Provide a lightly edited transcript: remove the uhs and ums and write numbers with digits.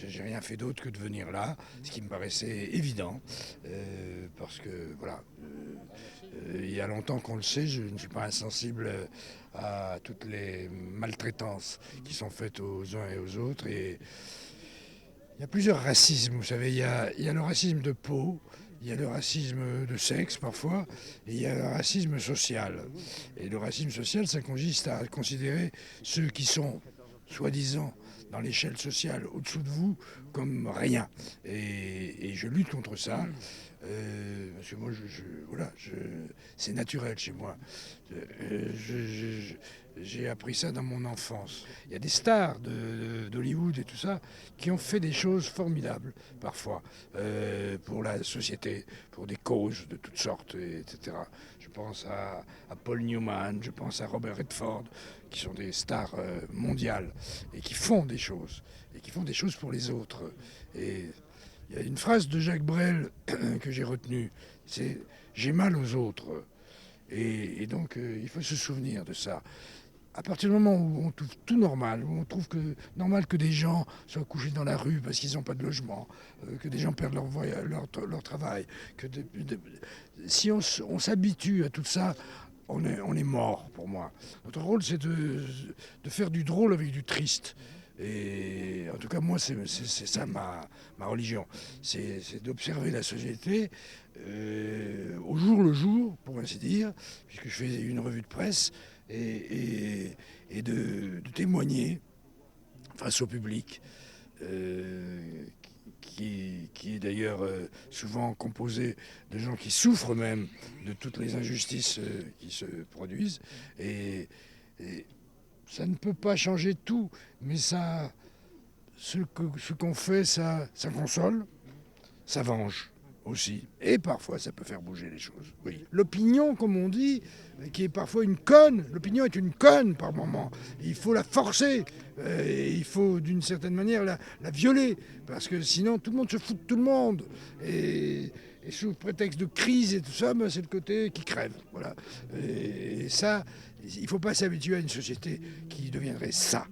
J'ai rien fait d'autre que de venir là, ce qui me paraissait évident, parce que voilà, il y a longtemps qu'on le sait, je ne suis pas insensible à toutes les maltraitances qui sont faites aux uns et aux autres. Et il y a plusieurs racismes, vous savez, il y a le racisme de peau, il y a le racisme de sexe parfois, et il y a le racisme social. Et le racisme social, ça consiste à considérer ceux qui sont, soi-disant, dans l'échelle sociale au-dessous de vous, comme rien. Et je lutte contre ça. Parce que moi, voilà, c'est naturel chez moi. J'ai appris ça dans mon enfance. Il y a des stars d'Hollywood et tout ça qui ont fait des choses formidables, parfois, pour la société, pour des causes de toutes sortes, etc. Je pense à Paul Newman, je pense à Robert Redford, qui sont des stars mondiales et qui font des choses, et qui font des choses pour les autres. Et il y a une phrase de Jacques Brel que j'ai retenue, c'est « j'ai mal aux autres ». Et donc il faut se souvenir de ça. À partir du moment où on trouve tout normal, où on trouve que normal que des gens soient couchés dans la rue parce qu'ils n'ont pas de logement, que des gens perdent leur travail, si on s'habitue à tout ça, on est mort pour moi. Notre rôle, c'est de faire du drôle avec du triste. Et en tout cas, moi, c'est ça ma religion. C'est d'observer la société au jour le jour, pour ainsi dire, puisque je fais une revue de presse, et de témoigner face au public, qui est d'ailleurs souvent composé de gens qui souffrent même de toutes les injustices qui se produisent. Et ça ne peut pas changer tout, mais ça, ce qu'on fait, ça console, ça venge aussi. Et parfois, ça peut faire bouger les choses. Oui. L'opinion, comme on dit, qui est parfois une conne, l'opinion est une conne par moment. Il faut la forcer, il faut d'une certaine manière la violer, parce que sinon tout le monde se fout de tout le monde. Et sous prétexte de crise et tout ça, ben, c'est le côté qui crève. Voilà. Et ça, il ne faut pas s'habituer à une société qui deviendrait ça.